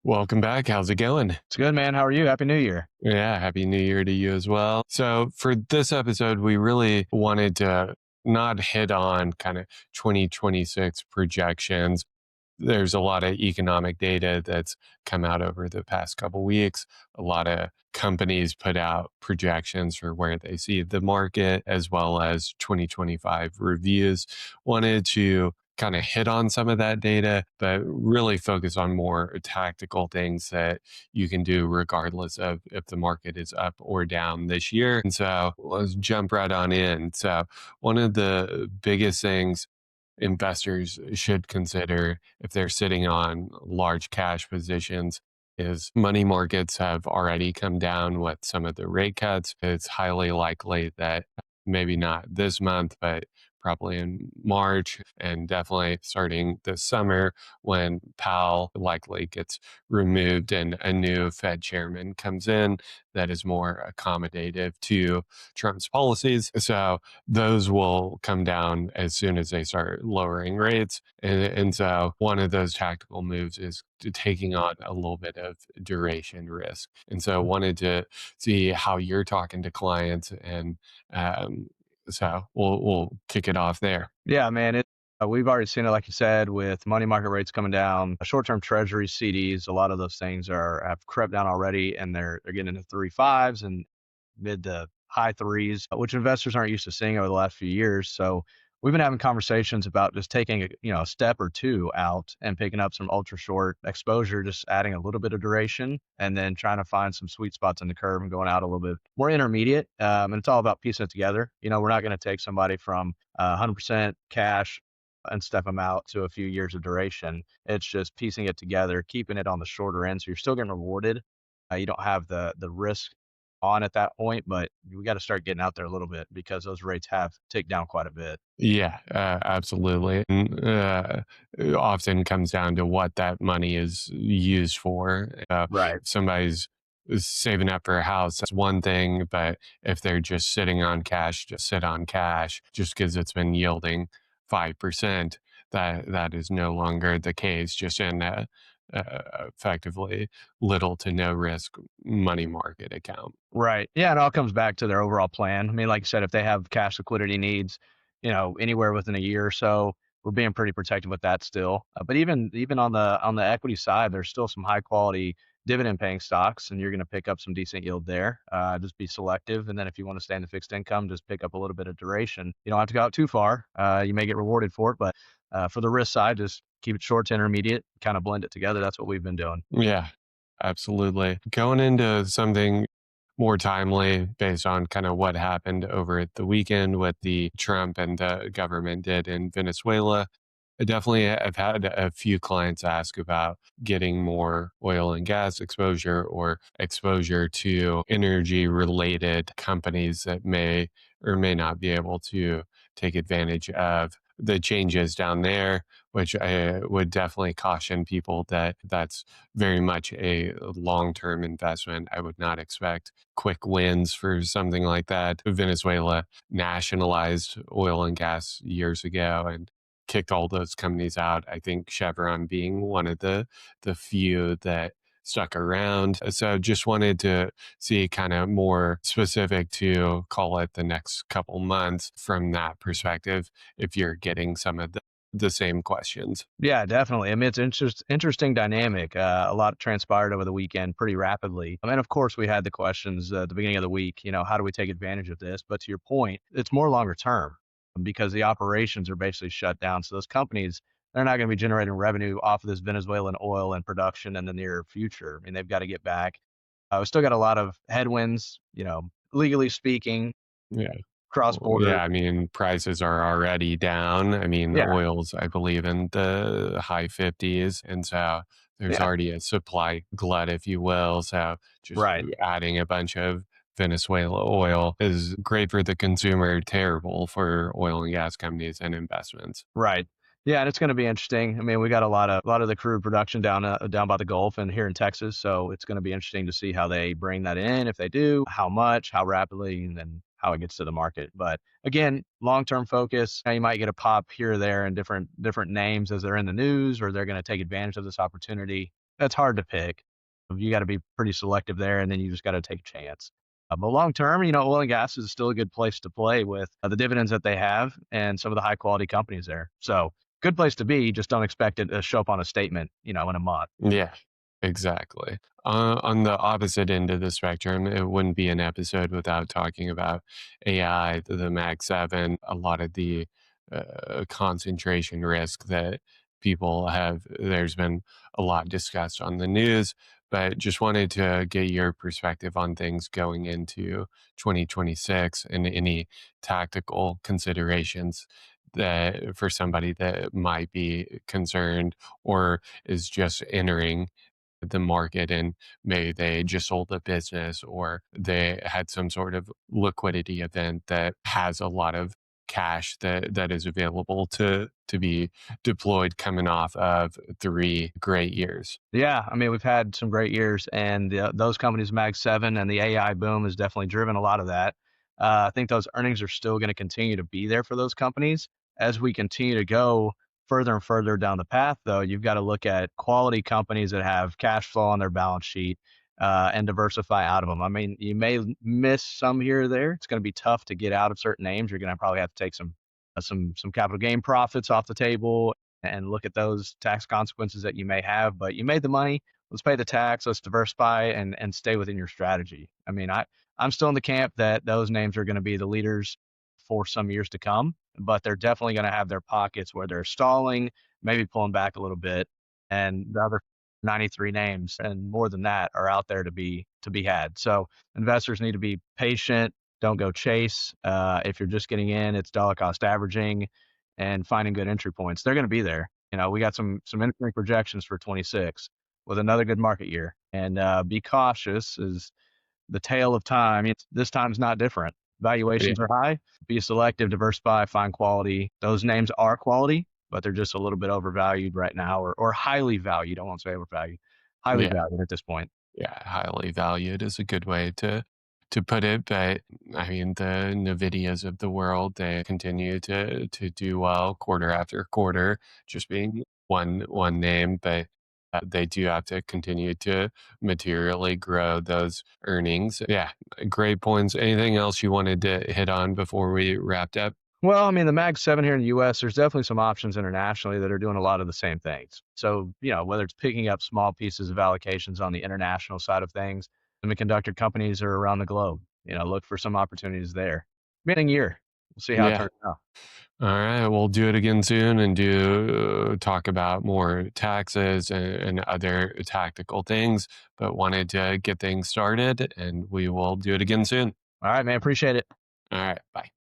Welcome back. How's it going? It's good, man. How are you? Happy New Year. Yeah, happy new year to you as well. So, for this episode, we really wanted to not hit on kind of 2026 projections. There's a lot of economic data that's come out over the past couple weeks. A lot of companies put out projections for where they see the market as well as 2025 reviews. Wanted to kind of hit on some of that data, but really focus on more tactical things that you can do regardless of if the market is up or down this year. And so let's jump right on in. So, one of the biggest things investors should consider if they're sitting on large cash positions is money markets have already come down with some of the rate cuts. It's highly likely that maybe not this month, but probably in March and definitely starting this summer when Powell likely gets removed and a new Fed chairman comes in that is more accommodative to Trump's policies. So those will come down as soon as they start lowering rates. And so one of those tactical moves is taking on a little bit of duration risk. And so wanted to see how you're talking to clients and so we'll kick it off there. Yeah, man. We've already seen it, like you said, with money market rates coming down, short-term treasury CDs. A lot of those things have crept down already, and they're getting into 3.5s and mid to high threes, which investors aren't used to seeing over the last few years. So we've been having conversations about just taking a step or two out and picking up some ultra short exposure, just adding a little bit of duration, and then trying to find some sweet spots in the curve and going out a little bit more intermediate. And it's all about piecing it together. We're not going to take somebody from 100% cash and step them out to a few years of duration. It's just piecing it together, keeping it on the shorter end, so you're still getting rewarded. You don't have the risk on at that point, but we got to start getting out there a little bit because those rates have ticked down quite a bit. Yeah, absolutely. And it often comes down to what that money is used for. Right. If somebody's saving up for a house, that's one thing. But if they're just sitting on cash, just sit on cash, just because it's been yielding 5%, that is no longer the case. Just in effectively little to no risk money market account. Right. Yeah, it all comes back to their overall plan. I mean, like you said, if they have cash liquidity needs, anywhere within a year or so, we're being pretty protective with that still. But even on the equity side, there's still some high quality dividend paying stocks, and you're going to pick up some decent yield there. Just be selective, and then if you want to stay in the fixed income, just pick up a little bit of duration. You don't have to go out too far. You may get rewarded for it, but for the risk side, just keep it short to intermediate, kind of blend it together. That's what we've been doing. Yeah, absolutely. Going into something more timely based on kind of what happened over at the weekend with the Trump and the government did in Venezuela. I definitely have had a few clients ask about getting more oil and gas exposure or exposure to energy related companies that may or may not be able to take advantage of the changes down there, which I would definitely caution people that that's very much a long term investment. I would not expect quick wins for something like that. Venezuela nationalized oil and gas years ago and kicked all those companies out. I think Chevron being one of the few that stuck around. So just wanted to see kind of more specific to call it the next couple months from that perspective if you're getting some of the same questions. Yeah, definitely. I mean, it's interesting dynamic. A lot transpired over the weekend pretty rapidly. And of course, we had the questions at the beginning of the week, how do we take advantage of this? But to your point, it's more longer term because the operations are basically shut down. So those companies, they're not going to be generating revenue off of this Venezuelan oil and production in the near future. I mean, they've got to get back. We still got a lot of headwinds, legally speaking, Yeah. cross Well, yeah, border. I mean, prices are already down. I mean, Yeah, oil's, I believe, in the high 50s. And so there's yeah, already a supply glut, if you will. So just right. adding a bunch of Venezuela oil is great for the consumer, terrible for oil and gas companies and investments. Right. Yeah, and it's going to be interesting. I mean, we got a lot of the crude production down by the Gulf and here in Texas, so it's going to be interesting to see how they bring that in, if they do, how much, how rapidly, and then how it gets to the market. But again, long-term focus. Now you might get a pop here or there and different names as they're in the news, or they're going to take advantage of this opportunity. that's hard to pick. You got to be pretty selective there, and then you just got to take a chance. But long term, oil and gas is still a good place to play with the dividends that they have and some of the high quality companies there. So good place to be. Just don't expect it to show up on a statement, in a month. Yeah, exactly. On the opposite end of the spectrum, it wouldn't be an episode without talking about AI, the Mag 7, a lot of the concentration risk that people have. There's been a lot discussed on the news, but just wanted to get your perspective on things going into 2026 and any tactical considerations that for somebody that might be concerned or is just entering the market and maybe they just sold a business or they had some sort of liquidity event that has a lot of cash that is available to be deployed coming off of 3 great years. Yeah, I mean, we've had some great years, and those companies, Mag 7 and the AI boom, has definitely driven a lot of that. I think those earnings are still going to continue to be there for those companies. As we continue to go further and further down the path, though, you've got to look at quality companies that have cash flow on their balance sheet and diversify out of them. I mean, you may miss some here or there. It's going to be tough to get out of certain names. You're going to probably have to take some capital gain profits off the table and look at those tax consequences that you may have. But you made the money. Let's pay the tax. Let's diversify and stay within your strategy. I mean, I'm still in the camp that those names are going to be the leaders for some years to come, but they're definitely going to have their pockets where they're stalling, maybe pulling back a little bit, and the other 93 names and more than that are out there to be had. So investors need to be patient. Don't go chase. If you're just getting in, it's dollar cost averaging and finding good entry points. They're going to be there. We got some interesting projections for 26 with another good market year. And be cautious is the tale of time. This time's not different. Yeah. Valuations are high. Be selective, diversify, find quality. Those names are quality, but they're just a little bit overvalued right now, or highly valued. I won't say overvalued. Highly Yeah. valued at this point. Yeah, highly valued is a good way to put it. But I mean, the Nvidias of the world, they continue to do well quarter after quarter, just being one name, but they do have to continue to materially grow those earnings. Yeah, great points. Anything else you wanted to hit on before we wrapped up? Well, I mean, the Mag 7 here in the US, there's definitely some options internationally that are doing a lot of the same things. So, whether it's picking up small pieces of allocations on the international side of things, semiconductor companies are around the globe. Look for some opportunities there. Beginning year, we'll see how it Yeah. turns out. All right, we'll do it again soon and do talk about more taxes and other tactical things, but wanted to get things started and we will do it again soon. All right, man. Appreciate it. All right, bye.